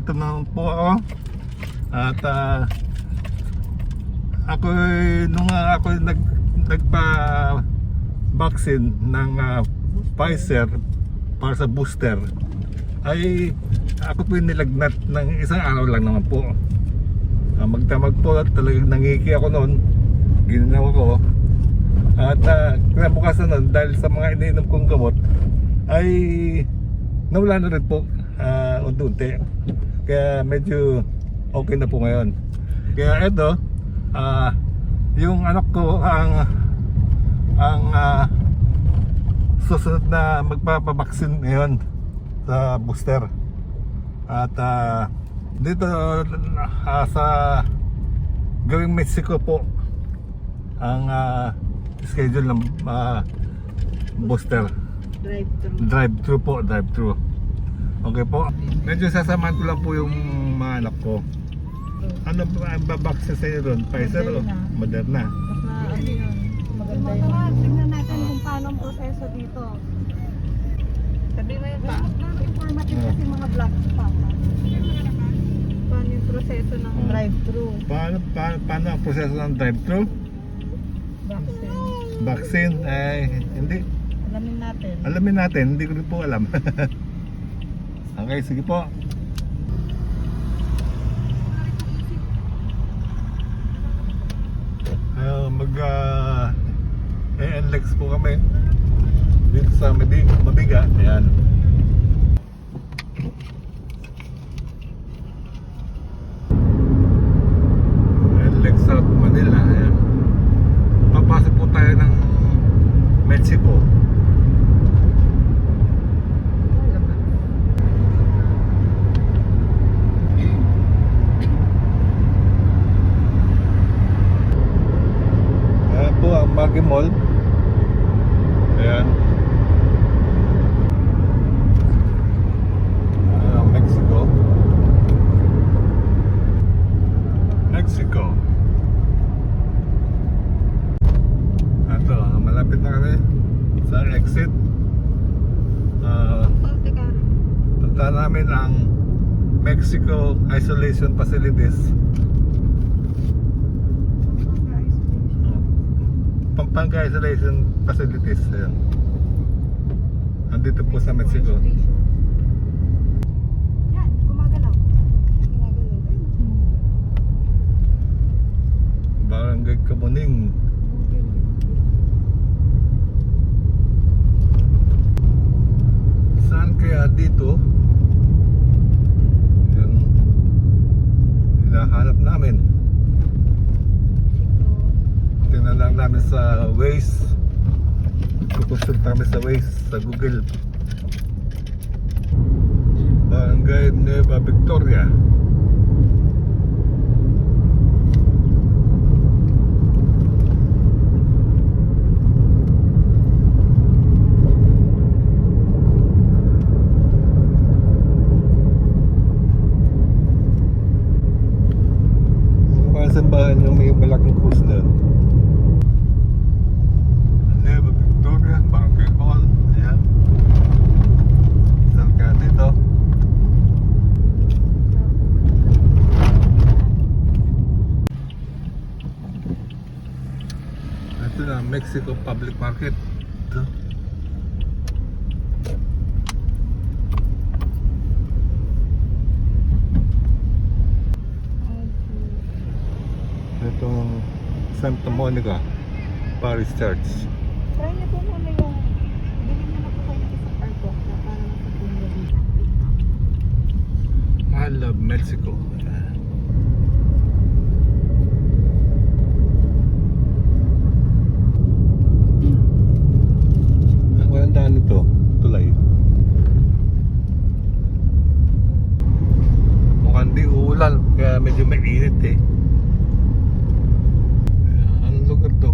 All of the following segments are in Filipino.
Nandito na po ako. At nung ako nagpa-vaccine ng Pfizer para sa booster, ay ako po yung nilagnat ng isang araw lang naman po. Magdamag po, talagang nangiki ako noon. Ginawa ko. At kinabukasan nun, dahil sa mga iniinom kong gamot, ay nawala na rin po unti-unti. Kaya medyo okay na po ngayon. Kaya ito, yung anak ko ang susunod na magpapabaksin ngayon sa booster. At dito sa gawing Mexico po ang schedule ng booster. Drive-thru po, drive-thru. Okay po. Medyo sasamahan ko lang po yung mga anak ko. Ano ba ang babaksin sa iyo ron? Pfizer o Moderna? Ano yun? Maganda yun. Tingnan natin kung paano ang proseso dito. Sabi mo yun pa. Informative kasi mga vlogs pa. Paano yung proseso ng drive-thru? Paano ang proseso ng drive-thru? Vaccine? Hindi. Alamin natin, hindi ko rin po alam. Okay, sige po. NLEX po kami dito sa Mabiga. Ayan. NLEX South Manila. Ayan. Papasok po tayo ng Mexico. Ayan po ang Maggie Mall. Ayan. Mexico. Ito, malapit na kami sa exit. Punta namin ang Mexico Isolation Facilities. Pampanga Isolation Facilities. Ayan. Andito po sa Mexico. Yan, gumagalaw. Barangay Kamuning. Saan kaya dito? Yun, hinahanap namin. Tingnan lang namin sa Waze. Kukusot namin sa Waze, sa Google. Barangay Nueva Victoria. Sambahan yung may malaking cruise na Nueva Victoria, Barangay Hall. Ayan. Saan kaya dito? Ito na, Mexico Public Market. Ito. Itong Santa Monica Parish Church. Try niyo po muna yung bilhin niyo na po kayo ng isang airbox na para makapunta dito. I love Mexico. Ang magandaan nito, tulay. Mukhang di uulan, kaya medyo mainit eh. Anong lugar to?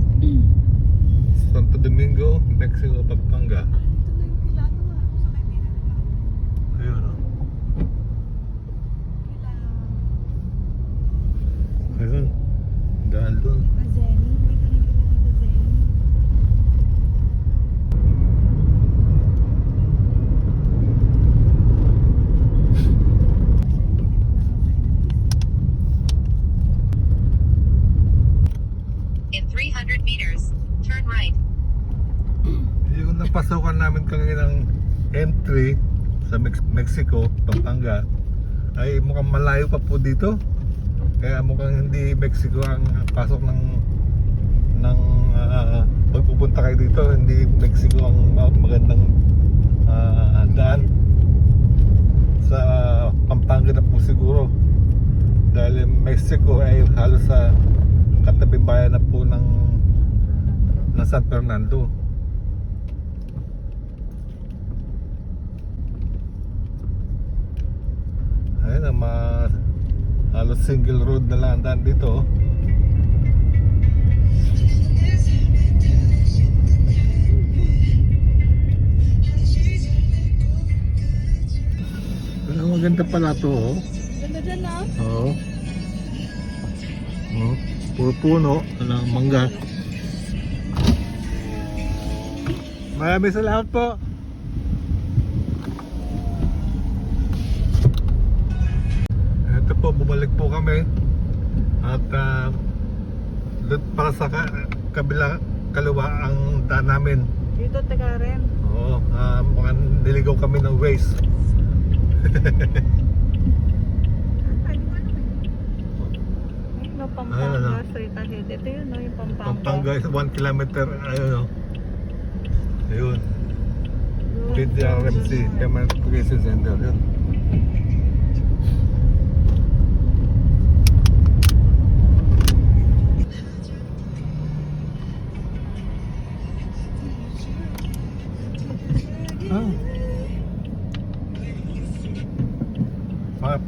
Santo Domingo, Mexico, Pampanga. Ayun o. Ayun. Dahil doon. napasukan namin kaninang M3 sa Mexico, Pampanga ay mukhang malayo pa po dito. Kaya mukhang hindi Mexico ang pasok ng pag pupunta kayo dito, hindi Mexico ang magandang daan. Sa Pampanga na po siguro. Dahil Mexico ay halos sa katabi bayan na po ng San Fernando. Ayun ang halos single road na lang ang daan dito. Pero maganda pala to, oh. Ganda dyan na. Oo. Oh, puro puno ng mangga. Maraming salamat po. Ito po, bumalik po kami. At doon para sa kabila, kaliwa ang daan namin. Dito taga rin. Oo, mukhang niligaw kami ng Waze. No, Ayun, Pampanga, straight ahead. Ito yun, no, yung Pampanga. Pampanga is 1 kilometer. Ayun, oh. Ayun. PDRMC, Permanent Location Center. Yun.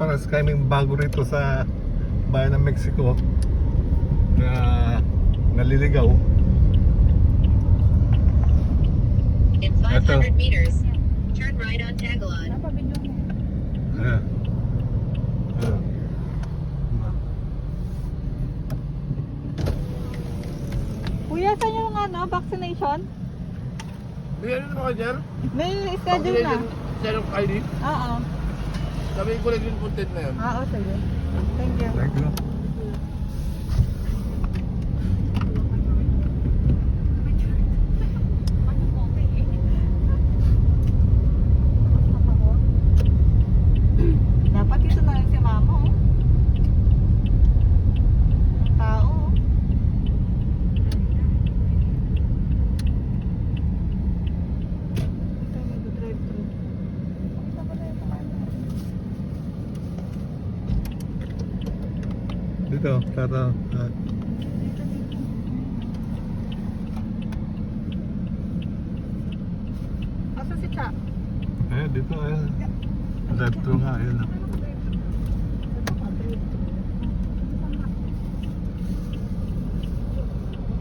Paras kaming bago rito sa bayan ng Mexico na naliligaw. In Ito. 500 meters, turn right on Tagalog. Napabidyo mo. Ayan. Ayan. Kuya, saan yung vaccination? May ano naman ka, Jer? May schedule na. Sir of ID? Oo. Sabihin ko lang yung content na yun. Oo, sige. Thank you. Thank you. Dapat dito na rin si Mama, oh. Ang tao, oh. Ito, nag-drive-thru. Pakita ko na yung pangalan. Dito, tara. Asa si Cha? Dito, ayun. Drive-thru nga, ayun. Ito ka, drive-thru.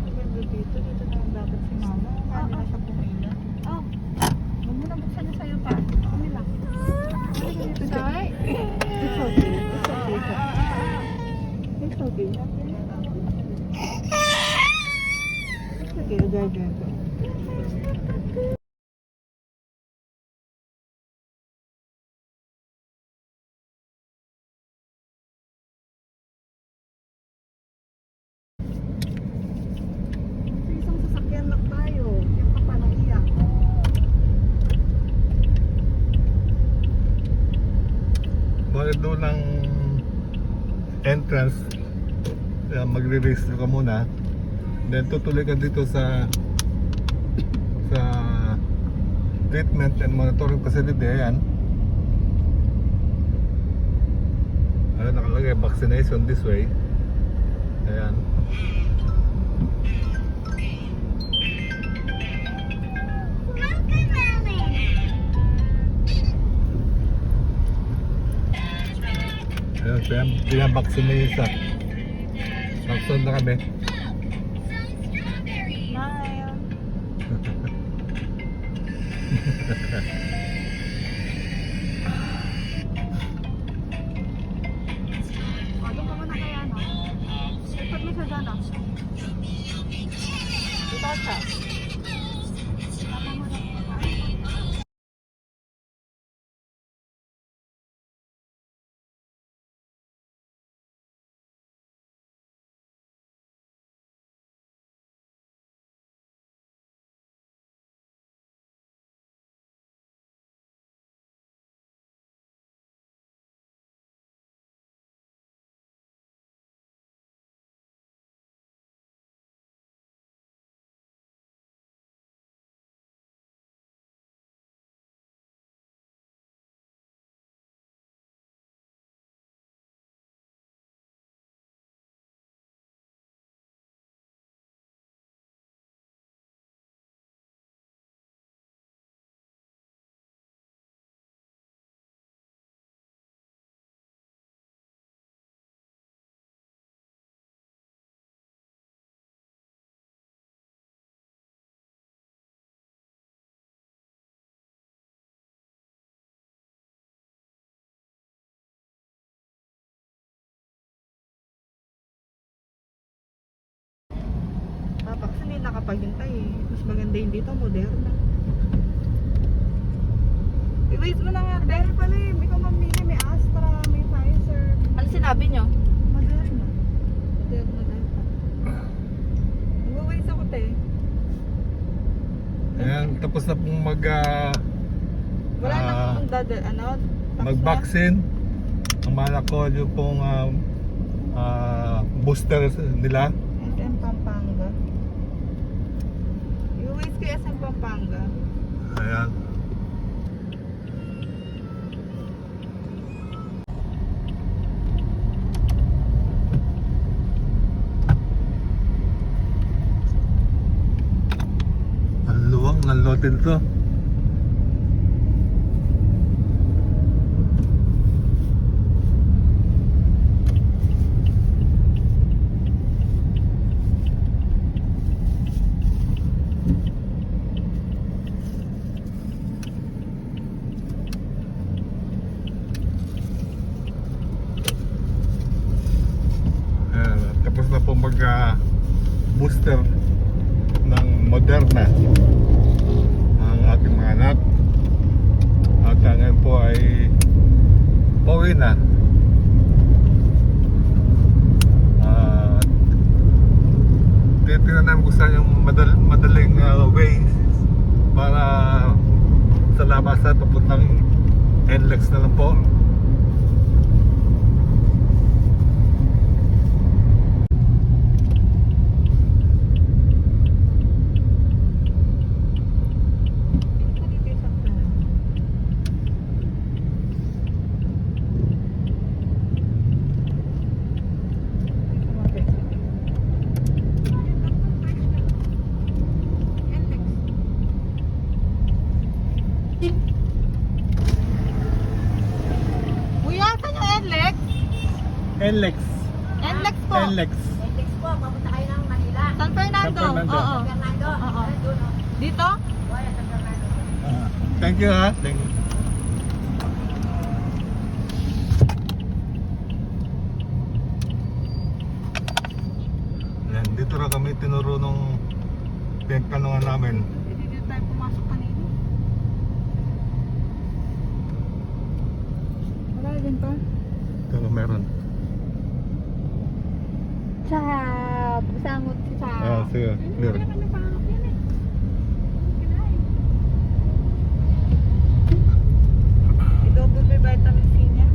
Maganda dito. Dito na lang dapat si Mama. Kaya na siya pumila. Oh. Huwag mo na buksan niya sa'yo pa. Pumila. Dito siya. It's okay. It's okay. It's okay. It's okay. Drive. Isang sasakyan lang tayo. Yung ka pa naiyak. Bakit doon ang entrance, magre-register ka muna, then tutuloy ka dito sa treatment and monitoring facility. Ayan, nakalagay vaccination this way. Ayan. Ayan, pinabaksination. Vaccine na kami. Smile. paghintay eh. Mas maganda yung dito, Moderna. I-wait mo na nga, te. Pala eh, ikaw mamili, may Astra, may Pfizer. Ano sinabi nyo? Moderna. Moderna Delta. Nag-wait ako, te. Ayan, tapos na pong Wala na akong tax na. mag-vaccine. Ang malak ko yung pong booster nila. SM Pampanga. I-wait ko yung SM Pampanga. Ayan. Ang luwang ng lote nito. Ayan, tapos na po mag-booster ng Moderna ang ating mga anak. At ngayon po ay pauwi na. At titignan namin kung saan yung madaling way para sa labasan papuntang NLEX na lang po. Kuya, saan yung NLEX? NLEX. NLEX po. NLEX. Next po, papunta kayo ng Manila. San Fernando. San Fernando. Oo. Fernando, Oo. doon, oh. Dito? Wala, San Fernando. Thank you ha. Thank you. Ayan, dito na kami tinuro nung pinagtanungan namin. Hindi dito tayo pumasok kanina. Wala din pa. Ito meron. Sa busangot sa... Sige, clear. Kami pangarap yan eh. I-double may vitamin C niya.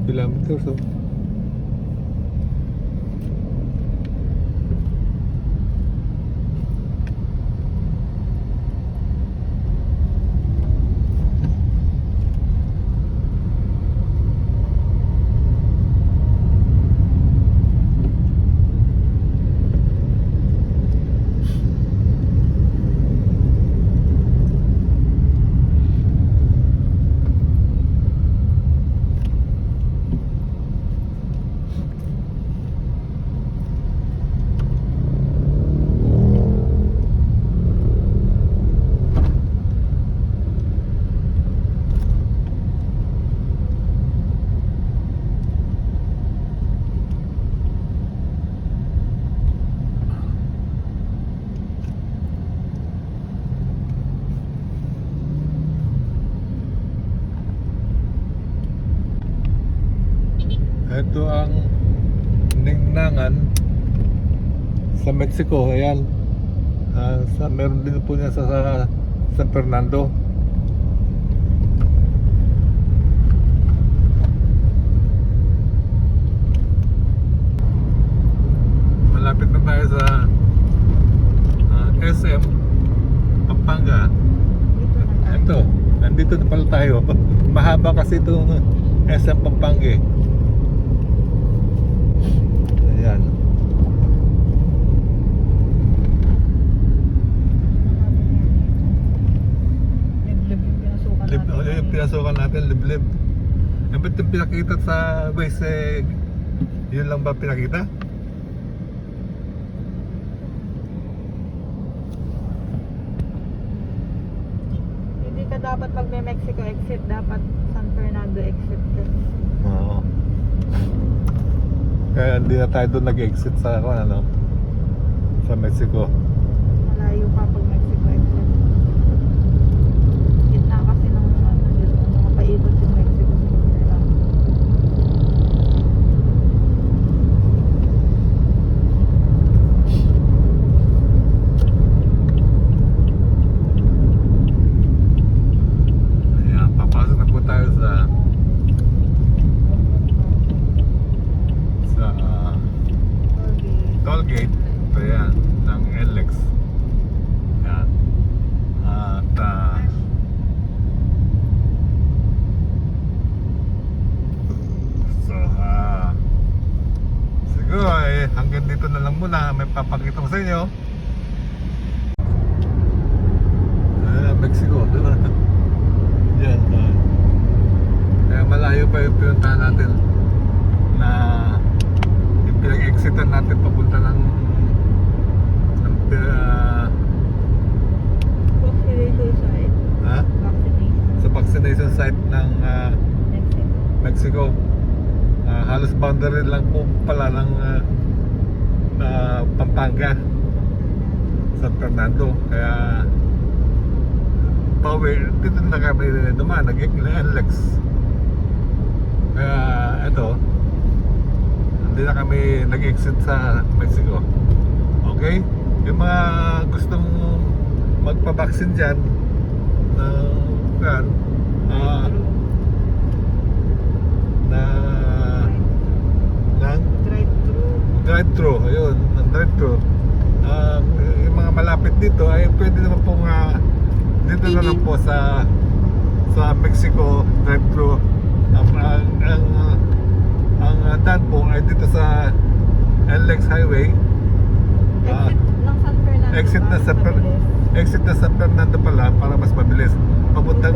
kilometers. Oh. Ito ang Ningnangan sa Mexico. Ayan. Meron din po niya sa San Fernando. Malapit na tayo sa SM Pampanga. Ito, nandito na pala tayo. Mahaba kasi itong SM Pampanga eh. Ayan. Liblib yung pinasukan natin. Yung pinasukan natin, liblib. Eh, ba't yung pinakita sa Waze eh, yun lang ba pinakita? Hindi ka dapat pag may Mexico exit, dapat San Fernando exit ka. Oo. Kaya hindi na tayo doon nag-exit sa ano, sa Mexico. Malayo pa pag Mexico exit. Gitna kasi ng mga paikot yung Mexico sa Fernando. Ayan, papasok na po tayo sa tollgate. Ito yan, ng NLEX. Yan. At siguro hanggang dito na lang muna. May papakita ko sa inyo. Mexico, diba? Yan. Kaya malayo pa yung pinuntahan natin na pinag-exitan natin papunta ng Vaccination site. ha? Vaccination. Sa vaccination site ng Exit. Mexico. Halos boundary lang po pala ng Pampanga, San Fernando. Kaya pauwi dito na kami dumaan, nag-NLEX. Kaya ito, hindi na kami nag-exit sa Mexico. Okay? Yung mga gustong magpa-vaccine dyan drive-thru, ayun, ng drive-thru. Yung mga malapit dito ay pwede naman pong dito na lang po sa Mexico drive-thru. Ang daan po ay dito sa NLEX Highway. Exit ng San Fernando. Exit na para sa mabilis. Exit na San Fernando pala para mas mabilis. Papuntang